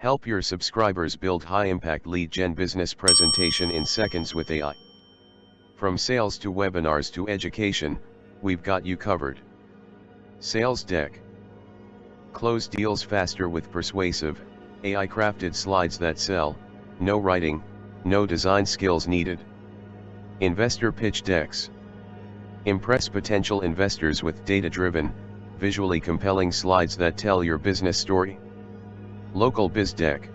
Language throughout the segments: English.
Help your subscribers build high-impact lead gen business presentation in seconds with AI. From sales to webinars to education, we've got you covered. Sales Deck. Close deals faster with persuasive, AI-crafted slides that sell. No writing, no design skills needed. Investor Pitch Decks. Impress potential investors with data-driven, visually compelling slides that tell your business story. Local Biz Deck.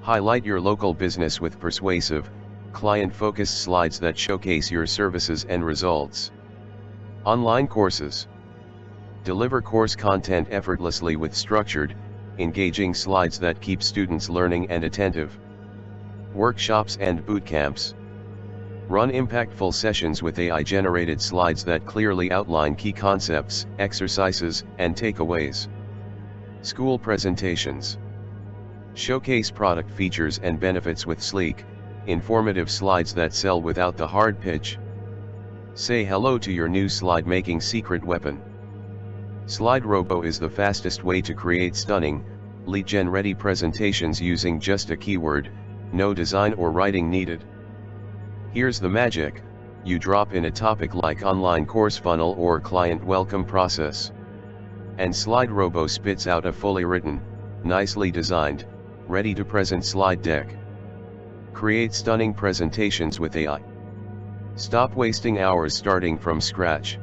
Highlight your local business with persuasive, client-focused slides that showcase your services and results. Online Courses. Deliver course content effortlessly with structured, engaging slides that keep students learning and attentive. Workshops and bootcamps. Run impactful sessions with AI-generated slides that clearly outline key concepts, exercises, and takeaways. School presentations. Showcase product features and benefits with sleek, informative slides that sell without the hard pitch. Say hello to your new slide-making secret weapon. SlideROBO is the fastest way to create stunning, lead gen-ready presentations using just a keyword, no design or writing needed. Here's the magic: you drop in a topic like online course funnel or client welcome process, and SlideROBO spits out a fully written, nicely designed, ready to present slide deck. Create stunning presentations with AI. Stop wasting hours starting from scratch.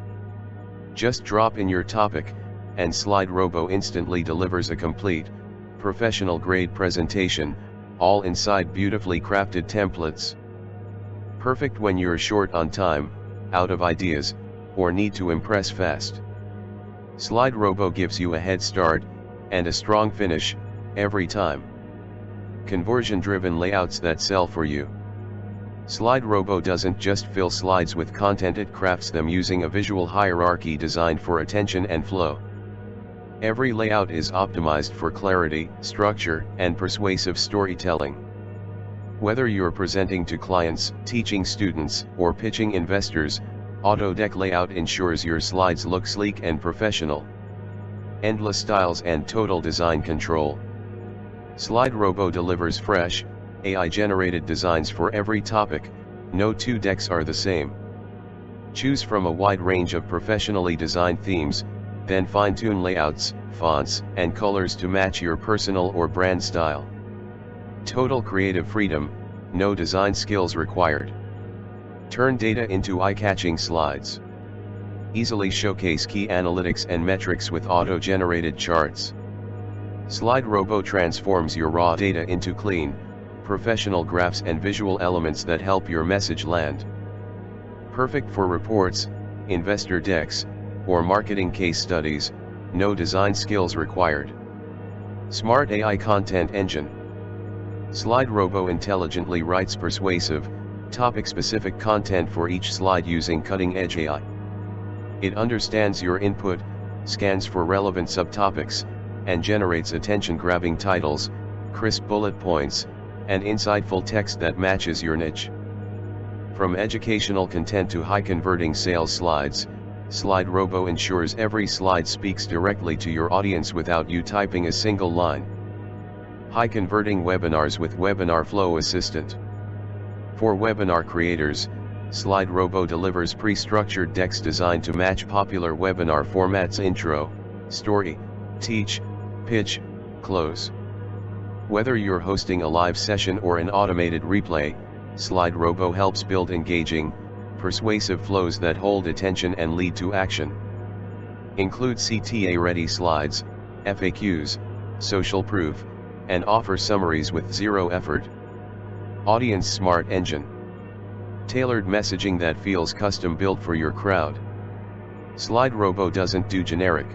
Just drop in your topic, and SlideROBO instantly delivers a complete, professional-grade presentation, all inside beautifully crafted templates. Perfect when you're short on time, out of ideas, or need to impress fast. SlideROBO gives you a head start, and a strong finish, every time. Conversion-driven layouts that sell for you. SlideROBO doesn't just fill slides with content, it crafts them using a visual hierarchy designed for attention and flow. Every layout is optimized for clarity, structure, and persuasive storytelling. Whether you're presenting to clients, teaching students, or pitching investors, Auto Deck layout ensures your slides look sleek and professional. Endless styles and total design control. SlideROBO delivers fresh, AI-generated designs for every topic. No two decks are the same. Choose from a wide range of professionally designed themes, then fine-tune layouts, fonts, and colors to match your personal or brand style. Total creative freedom, no design skills required. Turn data into eye-catching slides. Easily showcase key analytics and metrics with auto-generated charts. SlideROBO transforms your raw data into clean, professional graphs and visual elements that help your message land. Perfect for reports, investor decks, or marketing case studies, no design skills required. Smart AI Content Engine. SlideROBO intelligently writes persuasive, topic-specific content for each slide using cutting-edge AI. It understands your input, scans for relevant subtopics, and generates attention-grabbing titles, crisp bullet points, and insightful text that matches your niche. From educational content to high-converting sales slides, SlideROBO ensures every slide speaks directly to your audience without you typing a single line. High-converting webinars with Webinar Flow Assistant. For webinar creators, SlideROBO delivers pre-structured decks designed to match popular webinar formats: intro, story, teach, pitch, close. Whether you're hosting a live session or an automated replay, SlideROBO helps build engaging, persuasive flows that hold attention and lead to action. Include CTA-ready slides, FAQs, social proof, and offer summaries with zero effort. Audience Smart Engine. Tailored messaging that feels custom-built for your crowd. SlideROBO doesn't do generic.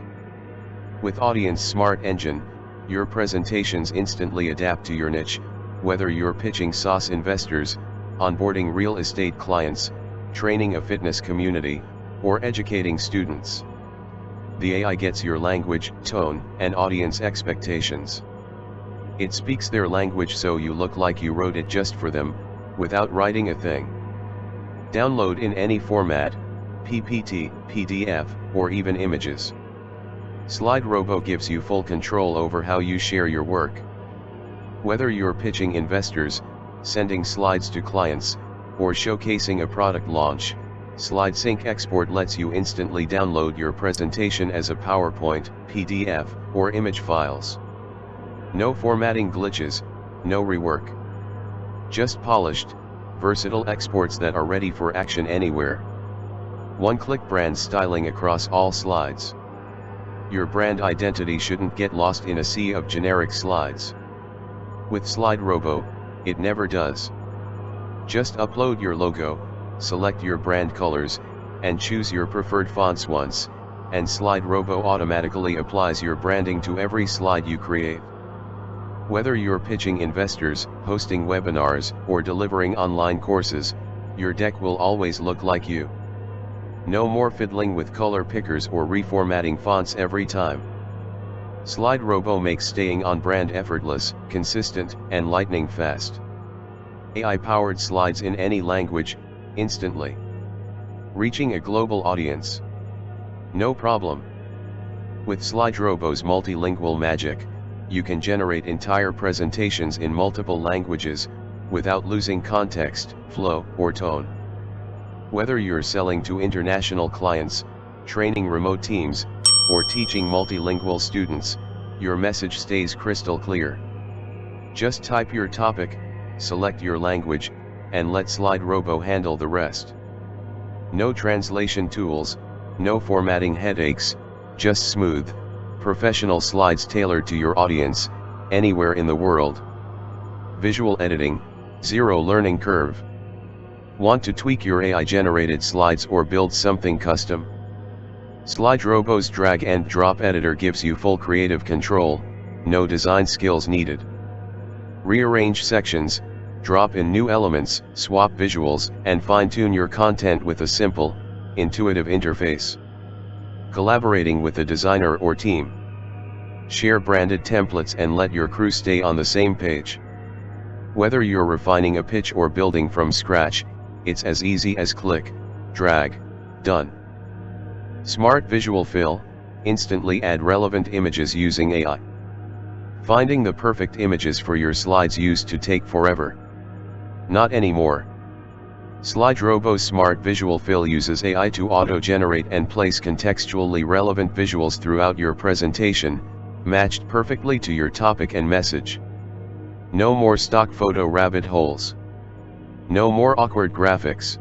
With Audience Smart Engine, your presentations instantly adapt to your niche, whether you're pitching SaaS investors, onboarding real estate clients, training a fitness community, or educating students. The AI gets your language, tone, and audience expectations. It speaks their language so you look like you wrote it just for them, without writing a thing. Download in any format, PPT, PDF, or even images. SlideROBO gives you full control over how you share your work. Whether you're pitching investors, sending slides to clients, or showcasing a product launch, SlideSync Export lets you instantly download your presentation as a PowerPoint, PDF, or image files. No formatting glitches, no rework. Just polished, versatile exports that are ready for action anywhere. One-click brand styling across all slides. Your brand identity shouldn't get lost in a sea of generic slides. With SlideROBO, it never does. Just upload your logo, select your brand colors, and choose your preferred fonts once, and SlideROBO automatically applies your branding to every slide you create. Whether you're pitching investors, hosting webinars, or delivering online courses, your deck will always look like you. No more fiddling with color pickers or reformatting fonts every time. SlideROBO makes staying on brand effortless, consistent, and lightning fast. AI-powered slides in any language, instantly. Reaching a global audience. No problem. With SlideROBO's multilingual magic, you can generate entire presentations in multiple languages, without losing context, flow, or tone. Whether you're selling to international clients, training remote teams, or teaching multilingual students, your message stays crystal clear. Just type your topic, select your language, and let SlideROBO handle the rest. No translation tools, no formatting headaches, just smooth, professional slides tailored to your audience, anywhere in the world. Visual editing, zero learning curve. Want to tweak your AI-generated slides or build something custom? SlideROBO's drag and drop editor gives you full creative control, no design skills needed. Rearrange sections, drop in new elements, swap visuals, and fine-tune your content with a simple, intuitive interface. Collaborating with a designer or team. Share branded templates and let your crew stay on the same page. Whether you're refining a pitch or building from scratch, it's as easy as click, drag, done. Smart Visual Fill, instantly add relevant images using AI. Finding the perfect images for your slides used to take forever. Not anymore. SlideROBO's Smart Visual Fill uses AI to auto-generate and place contextually relevant visuals throughout your presentation, matched perfectly to your topic and message. No more stock photo rabbit holes. No more awkward graphics.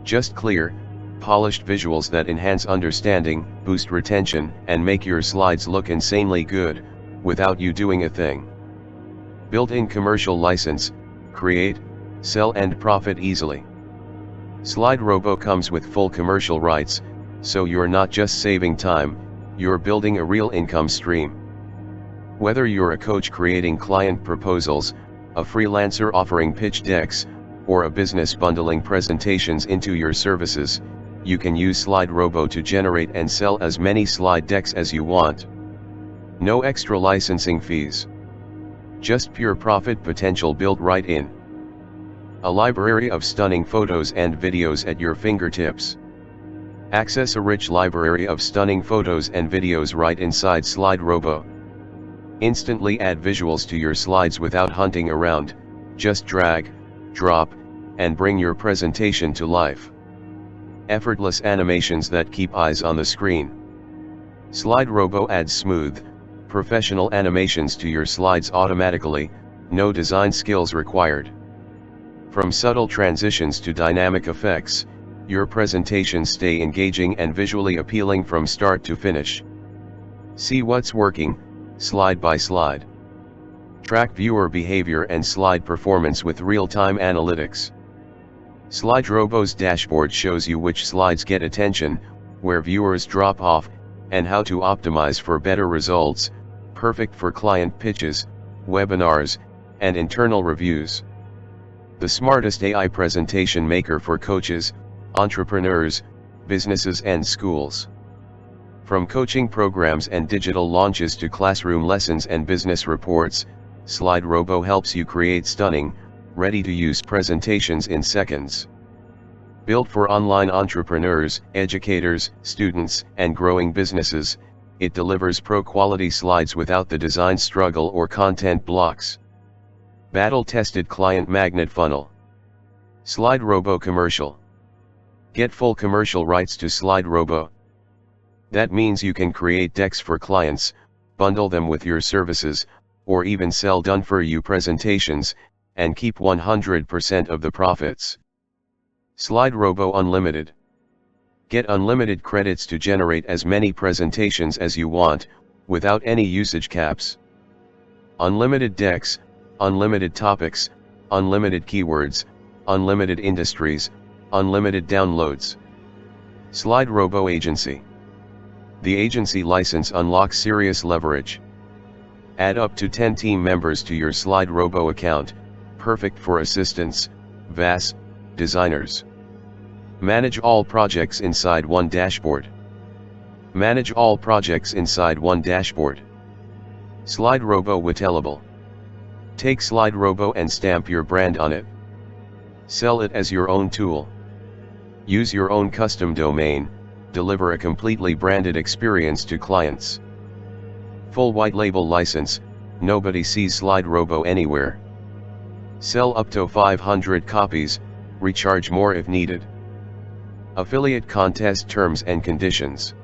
Just clear, polished visuals that enhance understanding, boost retention, and make your slides look insanely good, without you doing a thing. Built-in commercial license, create, sell and profit easily. SlideROBO comes with full commercial rights, so you're not just saving time, you're building a real income stream. Whether you're a coach creating client proposals, a freelancer offering pitch decks, or a business bundling presentations into your services, you can use SlideROBO to generate and sell as many slide decks as you want. No extra licensing fees. Just pure profit potential built right in. A library of stunning photos and videos at your fingertips. Access a rich library of stunning photos and videos right inside SlideROBO. Instantly add visuals to your slides without hunting around, just drag, drop, and bring your presentation to life. Effortless animations that keep eyes on the screen. SlideROBO adds smooth, professional animations to your slides automatically, no design skills required. From subtle transitions to dynamic effects, your presentations stay engaging and visually appealing from start to finish. See what's working, slide by slide. Track viewer behavior and slide performance with real-time analytics. SlideROBO's dashboard shows you which slides get attention, where viewers drop off, and how to optimize for better results, perfect for client pitches, webinars, and internal reviews. The smartest AI presentation maker for coaches, entrepreneurs, businesses and schools. From coaching programs and digital launches to classroom lessons and business reports, SlideROBO helps you create stunning, ready-to-use presentations in seconds. Built for online entrepreneurs, educators, students, and growing businesses, it delivers pro-quality slides without the design struggle or content blocks. Battle-tested client magnet funnel. SlideROBO commercial. Get full commercial rights to SlideROBO. That means you can create decks for clients, bundle them with your services, or even sell done-for-you presentations, and keep 100% of the profits. SlideROBO Unlimited. Get unlimited credits to generate as many presentations as you want, without any usage caps. Unlimited decks, unlimited topics, unlimited keywords, unlimited industries, unlimited downloads. SlideROBO Agency. The agency license unlocks serious leverage. Add up to 10 team members to your SlideROBO account, perfect for assistants, VAS, designers. Manage all projects inside one dashboard. Manage all projects inside one dashboard. SlideROBO Whitelable. Take SlideROBO and stamp your brand on it. Sell it as your own tool. Use your own custom domain, deliver a completely branded experience to clients. Full white label license, nobody sees SlideROBO anywhere. Sell up to 500 copies, recharge more if needed. Affiliate contest terms and conditions.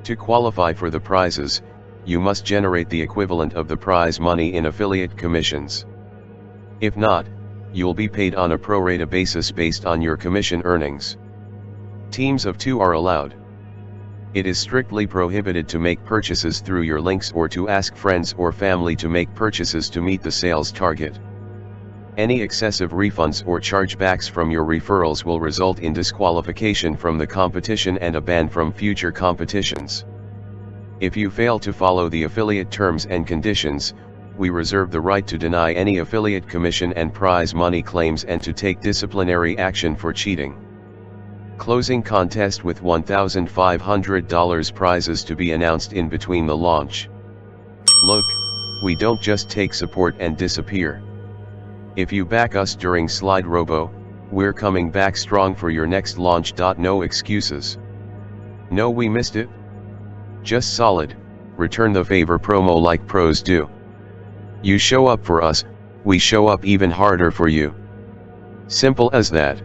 To qualify for the prizes, you must generate the equivalent of the prize money in affiliate commissions. If not, you'll be paid on a pro rata basis based on your commission earnings. Teams of 2 are allowed. It is strictly prohibited to make purchases through your links or to ask friends or family to make purchases to meet the sales target. Any excessive refunds or chargebacks from your referrals will result in disqualification from the competition and a ban from future competitions. If you fail to follow the affiliate terms and conditions, we reserve the right to deny any affiliate commission and prize money claims and to take disciplinary action for cheating. Closing contest with $1,500 prizes to be announced in between the launch. Look, we don't just take support and disappear. If you back us during SlideROBO, we're coming back strong for your next launch. No excuses. No, we missed it? Just solid, return the favor promo like pros do. You show up for us, we show up even harder for you. Simple as that.